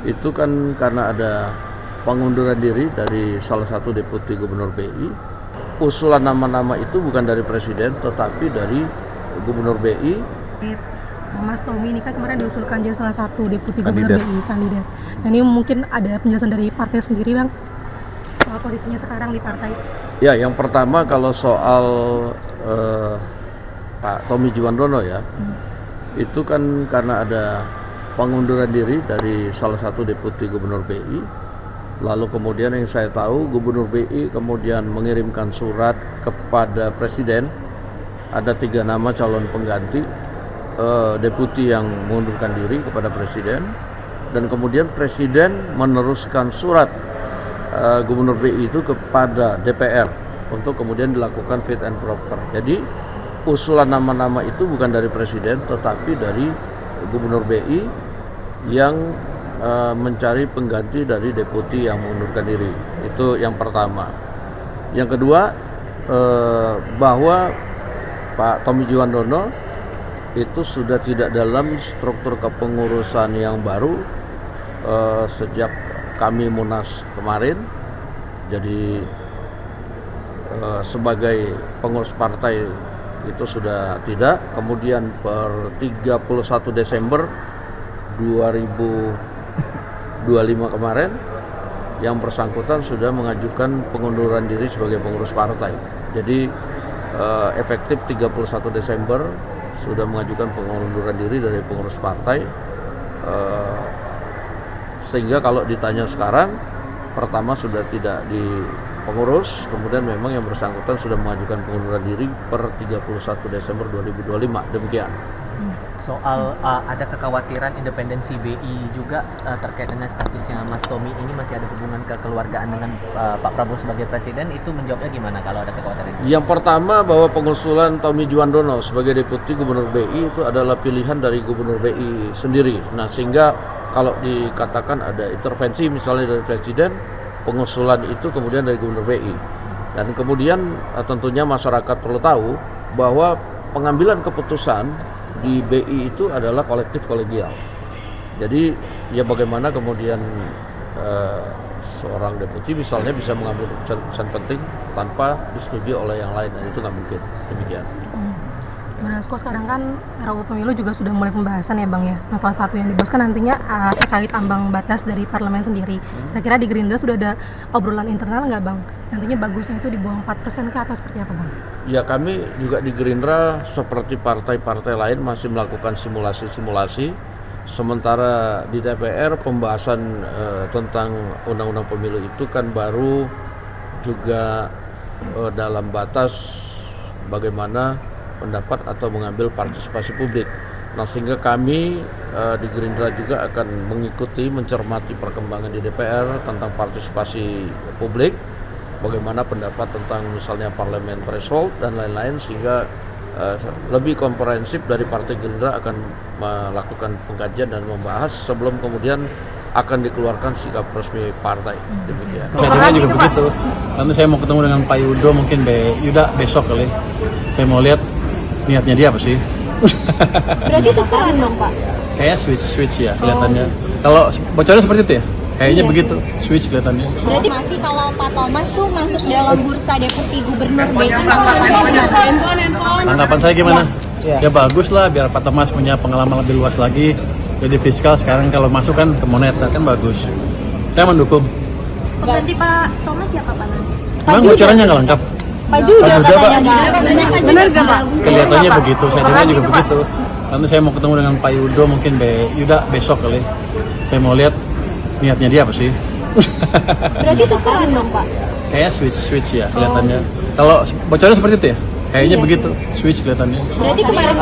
itu kan karena ada pengunduran diri dari salah satu deputi gubernur BI. Usulan nama-nama itu bukan dari presiden tetapi dari gubernur BI. Mas Tommy ini kan kemarin diusulkan jadi salah satu deputi gubernur BI kandidat. Nah, ini mungkin ada penjelasan dari partai sendiri, Bang, soal posisinya sekarang di partai. Ya, yang pertama kalau soal Pak Tommy Juwandono ya, itu kan karena ada pengunduran diri dari salah satu deputi gubernur BI. Lalu kemudian yang saya tahu gubernur BI kemudian mengirimkan surat kepada presiden. Ada 3 nama calon pengganti deputi yang mengundurkan diri kepada presiden, dan kemudian presiden meneruskan surat gubernur BI itu kepada DPR untuk kemudian dilakukan fit and proper. Jadi usulan nama-nama itu bukan dari presiden tetapi dari gubernur BI yang mencari pengganti dari deputi yang mengundurkan diri. Itu yang pertama. Yang kedua, bahwa Pak Tommy Juwandono itu sudah tidak dalam struktur kepengurusan yang baru sejak kami Munas kemarin. Jadi sebagai pengurus partai itu sudah tidak. Kemudian per 31 Desember 2025 kemarin yang bersangkutan sudah mengajukan pengunduran diri sebagai pengurus partai. Jadi efektif 31 Desember sudah mengajukan pengunduran diri dari pengurus partai, sehingga kalau ditanya sekarang, pertama sudah tidak di pengurus, kemudian memang yang bersangkutan sudah mengajukan pengunduran diri per 31 Desember 2025, demikian. Soal ada kekhawatiran independensi BI juga terkait dengan statusnya Mas Tommy ini masih ada hubungan kekeluargaan dengan Pak Prabowo sebagai presiden, itu menjawabnya gimana kalau ada kekhawatiran itu? Yang pertama, bahwa pengusulan Tommy Juwandono sebagai deputi gubernur BI itu adalah pilihan dari gubernur BI sendiri. Nah, sehingga kalau dikatakan ada intervensi misalnya dari presiden, pengusulan itu kemudian dari gubernur BI. Dan kemudian tentunya masyarakat perlu tahu bahwa pengambilan keputusan di BI itu adalah kolektif kolegial. Jadi ya bagaimana kemudian seorang deputi misalnya bisa mengambil keputusan penting tanpa disetujui oleh yang lain, dan itu nggak mungkin. Demikian. Mas, sekarang kan RUU Pemilu juga sudah mulai pembahasan ya, Bang ya. Nah, salah satu yang dibahas kan nantinya terkait ambang batas dari parlemen sendiri. Kira-kira di Gerindra sudah ada obrolan internal nggak, Bang? Nantinya bagusnya itu di bawah 4% ke atas, seperti apa, Bang? Ya, kami juga di Gerindra seperti partai-partai lain masih melakukan simulasi-simulasi. Sementara di DPR pembahasan tentang undang-undang pemilu itu kan baru juga dalam batas bagaimana pendapat atau mengambil partisipasi publik. Nah, sehingga kami di Gerindra juga akan mengikuti, mencermati perkembangan di DPR tentang partisipasi publik, bagaimana pendapat tentang misalnya parlemen threshold dan lain-lain, sehingga lebih komprehensif dari Partai Gerindra akan melakukan pengkajian dan membahas sebelum kemudian akan dikeluarkan sikap resmi partai. Demikian. Saya juga begitu. Nanti saya mau ketemu dengan Pak Yudo, mungkin Yuda besok kali. Saya mau lihat niatnya dia apa sih. Berarti tukeran dong, Pak? Kayak switch ya kelihatannya. Kalau bocornya seperti itu ya? Kayaknya begitu, switch kelihatannya. Berarti masih kalau Pak Thomas tuh masuk dalam bursa deputi gubernur BI, Tanggapan saya gimana? Ya bagus lah, biar Pak Thomas punya pengalaman lebih luas lagi. Jadi fiskal sekarang kalau masuk kan ke moneter kan bagus. Saya mendukung. Pengganti Pak Thomas siapa, Pak? Memang bocorannya nggak lengkap? Pak Juda Pak Juda, katanya, Pak. Benar gak, Pak? Kelihatannya begitu, saya dengar juga begitu. Nanti saya mau ketemu dengan Pak Yudo, mungkin Yuda besok kali. Saya mau lihat niatnya dia apa sih. Berarti tukeran dong, Pak? Kayak switch ya kelihatannya. Kalau bocornya seperti itu ya? Kayaknya begitu, switch kelihatannya. Berarti kemarin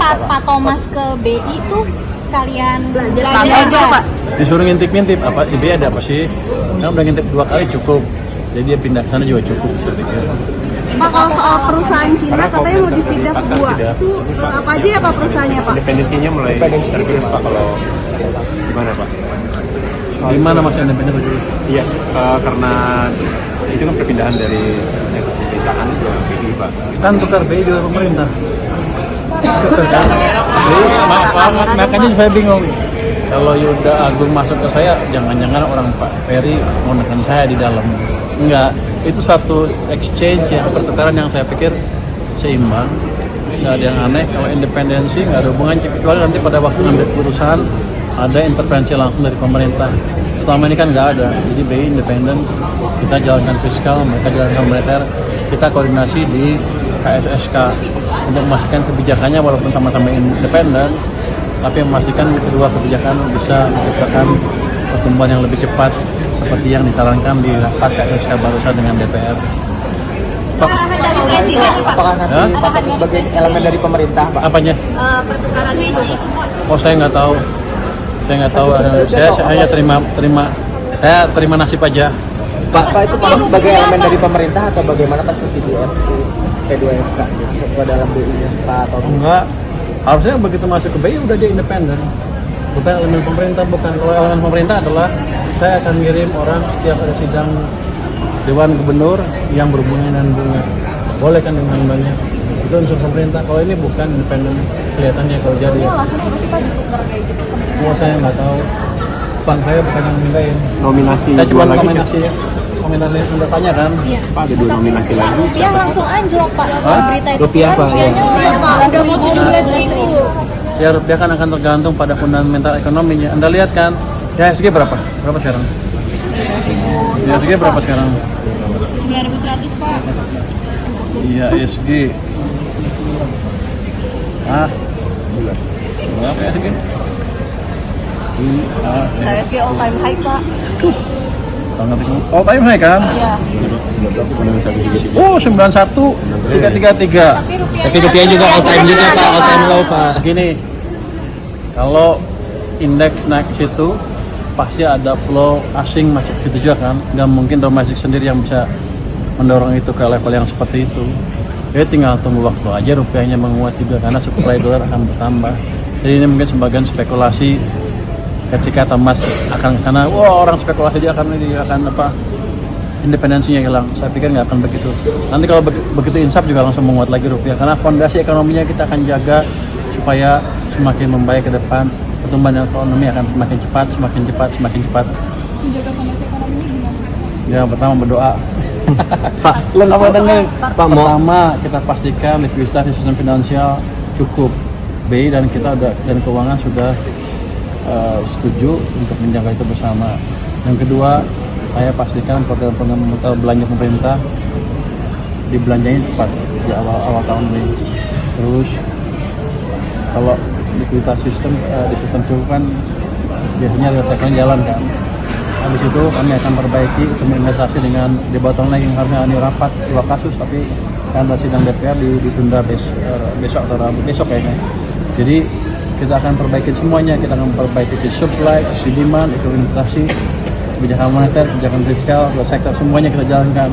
Pak Thomas ke BI tuh sekalian belajar, Pak? Disuruh ngintip-ngintip, apa di BI ada apa sih? Kan udah ngintip 2 kali cukup. Jadi dia pindah ke sana juga cukup, saya pikir. Pak, kalau soal perusahaan Cina katanya mau disidak 2, itu apa aja ya Pak perusahaannya, Pak? Independensinya mulai tergerus, Pak, kalau gimana, Pak? Di mana Mas independen itu? Iya, karena itu kan perpindahan dari pemerintahan ke BI, Pak. Kan tukar BI juga pemerintah. BI, makanya saya bingung. kalau Yuda Agung masuk ke saya, jangan-jangan orang Pak Ferry mau neken saya di dalam. Enggak, itu satu exchange ya, pertukaran yang saya pikir seimbang. Nggak ada yang aneh. Kalau independensi nggak ada hubungan, kecuali nanti pada waktu ngambil keputusan ada intervensi langsung dari pemerintah. Selama ini kan nggak ada, jadi BI independen, kita jalankan fiskal, mereka jalankan moneter, kita koordinasi di KSSK untuk memastikan kebijakannya walaupun sama-sama independen, tapi memastikan kedua kebijakan bisa menciptakan pertumbuhan yang lebih cepat seperti yang disarankan di rapat KSSK barusan dengan DPR. Apakah nanti Pak sebagai elemen dari pemerintah, Pak? Apanya? Pertukaran itu. Oh, saya nggak tahu. Saya nggak tahu. Saya hanya terima nasib aja. Pak itu Pak sebagai elemen dari pemerintah atau bagaimana Pak seperti P2SK masuk ke dalam BI-nya Pak atau enggak? Harusnya begitu masuk ke BI udah dia independen. Bukan elemen pemerintah, bukan. Kalau elemen pemerintah adalah saya akan ngirim orang setiap ada sidang Dewan Gubernur yang berhubungan dengan bunga. Boleh kan undang-undangnya? Itu unsur pemerintah. Kalau ini bukan independen, kelihatannya kalau jadi. Oh, saya nggak tahu. Bank saya bukan yang mindahin. Nominasi Saya cuma lagi nominasi ya. Nominasi Anda tanya kan? Pak ada 2 nominasi lagi. Rupiah langsung anjlok Pak. Hah? Berita itu Rupiah, kan Pak, ya. udah mau 17.000. Ya rupiah kan akan tergantung pada fundamental ekonominya. Anda lihat kan, IHSG berapa? Berapa sekarang? IHSG berapa sekarang? 9.100 Pak. IHSG. Berapa IHSG? HSG all time high Pak. Oh, time high kan? Iya. Oh, 91 333. tapi rupiah juga all time juga Pak, all time low Pak. Gini, kalau indeks naik ke situ pasti ada flow asing masuk ke situ juga kan, nggak mungkin domestik sendiri yang bisa mendorong itu ke level yang seperti itu. Jadi tinggal tunggu waktu aja rupiahnya menguat juga karena supply dolar akan bertambah. Jadi ini mungkin sebagian spekulasi ketika Thomas akan ke sana, wah orang spekulasi dia akan independensinya hilang. Saya pikir nggak akan begitu. Nanti kalau begitu insaf juga langsung menguat lagi rupiah karena fondasi ekonominya kita akan jaga supaya semakin membaik ke depan. Pertumbuhan ekonomi akan semakin cepat. Menjaga fondasi ekonominya gimana? Ya pertama berdoa. Pak, Lo nggak mau dengar? Pak, Pertama kita pastikan likuiditas di sistem finansial cukup. BI dan kita dan keuangan sudah setuju untuk menjaga itu bersama. Yang kedua, saya pastikan program-program belanja pemerintah dibelanjain tepat di awal tahun ini. Terus kalau likuiditas sistem di sistem cukup kan biasanya resekan jalan kan. Habis itu kami akan perbaiki untuk investasi dengan debottleneck yang harusnya ini rapat 2 kasus tapi karena sidang DPR ditunda besok atau Rabu besok kayaknya. Jadi kita akan perbaiki semuanya, kita akan perbaiki sisi supply, sisi demand, itu investasi, kebijakan moneter, kebijakan fiskal, sektor semuanya kita jalankan.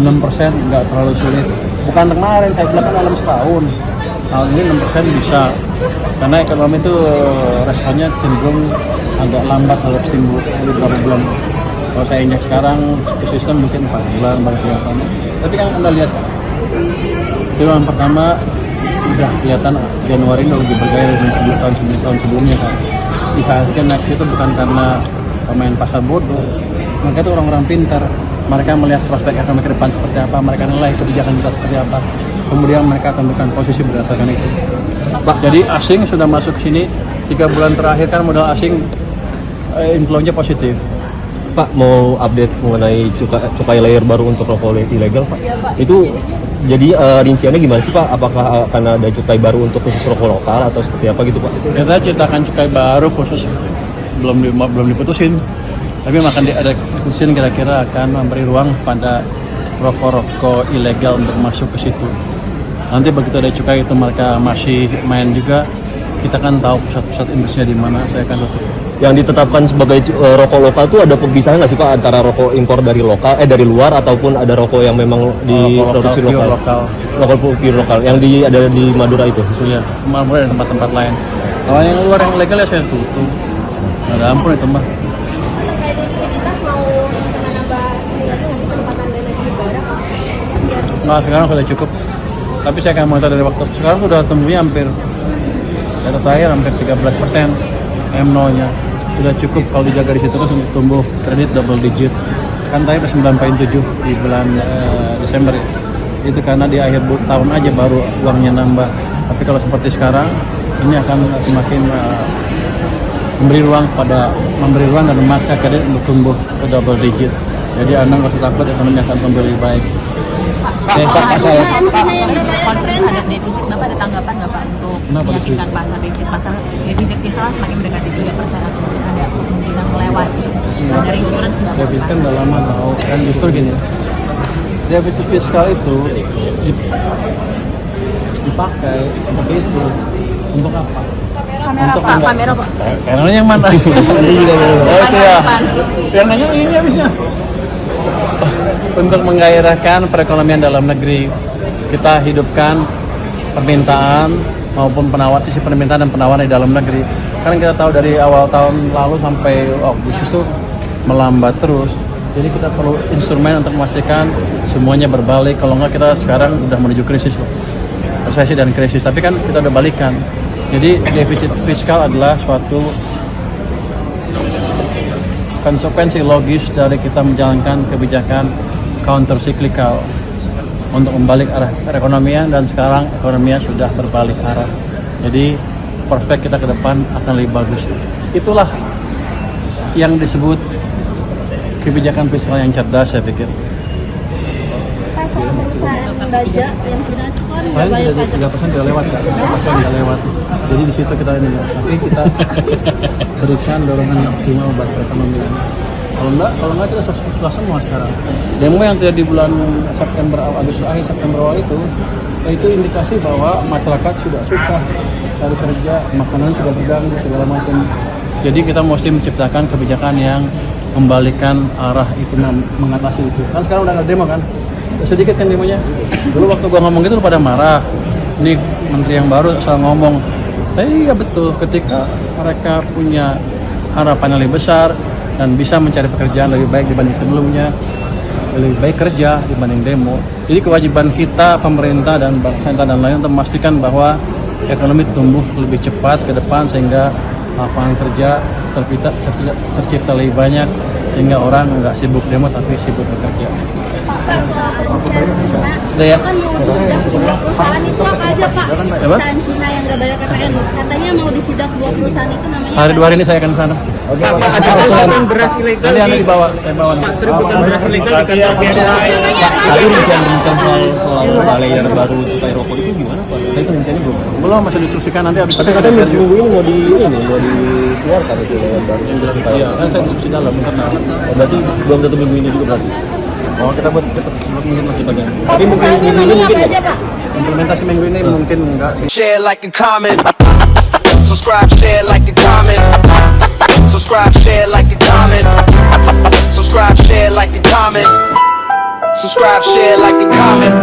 6% nggak terlalu sulit. Bukan kemarin, saya bilang kan dalam setahun. Tahun ini 6% bisa, karena ekonomi itu responnya cenderung agak lambat kalau timbul beberapa bulan. Kalau saya injak sekarang ke sistem mungkin 4 bulan baru kelihatan. Tapi kan Anda lihat, itu yang pertama udah kelihatan Januari ini lebih bergaya dari 10 tahun sebelumnya kan. IHSG naik itu bukan karena pemain pasar bodoh, mereka itu orang-orang pintar. Mereka melihat prospek ekonomi ke depan seperti apa, mereka nilai kebijakan kita seperti apa, kemudian mereka tentukan posisi berdasarkan itu. Jadi asing sudah masuk sini 3 bulan terakhir kan modal asing inflow-nya positif. Pak, mau update mengenai cukai layer baru untuk rokok ilegal, Pak? Itu jadi rinciannya gimana sih, Pak? Apakah akan ada cukai baru untuk khusus rokok lokal atau seperti apa gitu, Pak? Kita ciptakan cukai baru khusus belum diputusin, tapi akan ada diskusi kira-kira akan memberi ruang pada rokok-rokok ilegal untuk masuk ke situ. Nanti begitu ada cukai itu mereka masih main juga, kita kan tahu pusat-pusat industrinya di mana, saya akan tutup. Yang ditetapkan sebagai rokok lokal itu ada pembisahan nggak sih, Pak, antara rokok impor dari dari luar ataupun ada rokok yang memang diproduksi lokal? Rokok pure lokal yang ada di Madura itu? Iya, Madura dan tempat-tempat lain. Kalau yang luar yang ilegal ya saya tutup. Ada ampun itu mah. Terkait likuiditas mau menambah ini lagi nggak sih penempatan dana di negara? Nah, sekarang sudah cukup. Tapi saya akan monitor dari waktu sekarang sudah tumbuhnya hampir data terakhir hampir 13%. M0-nya sudah cukup kalau dijaga di situ terus untuk tumbuh kredit double digit. Kan tadi 9,7 di bulan Desember ya. Itu karena di akhir tahun aja baru uangnya nambah. Tapi kalau seperti sekarang ini akan semakin memberi ruang dan memaksa kredit untuk tumbuh ke double digit. Jadi Anda nggak usah takut, ekonomi akan tumbuh lebih baik. Pak, saya concern terhadap defisit, Bapak ada tanggapan nggak Pak untuk meyakinkan pasar defisit fiskal semakin mendekati 3% atau mungkin ada kemungkinan melewati dari insurance nggak? Defisit kan udah lama tahu, kan justru gini, defisit fiskal itu dipakai seperti itu untuk apa? Kamera Pak. Kameranya yang mana? Ini juga oh itu ya. Kameranya ini habisnya. Untuk menggairahkan perekonomian dalam negeri, kita hidupkan permintaan maupun sisi permintaan dan penawaran di dalam negeri. Karena kita tahu dari awal tahun lalu sampai Agustus itu melambat terus. Jadi kita perlu instrumen untuk memastikan semuanya berbalik. Kalau enggak kita sekarang udah menuju krisis, resesi dan krisis. Tapi kan kita udah balikan. Jadi defisit fiskal adalah suatu konsekuensi logis dari kita menjalankan kebijakan counter cyclical untuk membalik arah perekonomian, dan sekarang ekonominya sudah berbalik arah. Jadi prospek kita ke depan akan lebih bagus. Itulah yang disebut kebijakan fiskal yang cerdas, saya pikir. Pak, soal perusahaan baja yang sudah kan nggak bayar pajak. 3% sudah lewat, Kak. 3% sudah lewat. Jadi di situ kita ini, tapi kita berikan dorongan maksimal buat perekonomian. Kalau enggak kita susah semua sekarang. Demo yang terjadi di bulan September, Agustus akhir September awal itu indikasi bahwa masyarakat sudah susah cari kerja, makanan sudah berganggu segala macam. Jadi kita mesti menciptakan kebijakan yang membalikan arah itu, mengatasi itu. Kan sekarang udah nggak demo kan? Sedikit kan demonya. Dulu waktu gua ngomong itu pada marah. Ini menteri yang baru asal ngomong. Tapi iya betul, ketika mereka punya harapan yang lebih besar dan bisa mencari pekerjaan lebih baik dibanding sebelumnya, lebih baik kerja dibanding demo. Jadi kewajiban kita, pemerintah dan bank sentral dan lain untuk memastikan bahwa ekonomi tumbuh lebih cepat ke depan sehingga lapangan kerja tercipta lebih banyak, sehingga orang nggak sibuk demo tapi sibuk bekerja. Pak, soal perusahaan Cina, ya? kan mau disidak 2 perusahaan itu apa aja Pak? Perusahaan Cina yang nggak bayar PPN, katanya mau disidak 2 perusahaan itu namanya. Sehari 2 hari ini saya akan ke sana. Oke, Pak, ada sebutan beras ilegal. Nanti Anda dibawa, saya bawa. Pak, sebutan beras ilegal di kantor Pak, tadi rencana soal balai yang baru cukai rokok itu gimana Pak? Itu rencananya belum, masih diskusikan nanti habis. Tapi katanya minggu ini mau dikeluarkan itu lewat baru yang cukai. Iya, kan saya diskusi dalam internal. Berarti belum tentu minggu ini juga berarti. Oh, kita buat cepat mungkin masih bagian. Tapi mungkin minggu ini mungkin aja Pak? Implementasi minggu ini mungkin enggak sih. Share, like, and comment. Subscribe, share, like, and comment. Subscribe, share, like, and comment. Subscribe, share, like, and comment. Subscribe, share, like, and comment.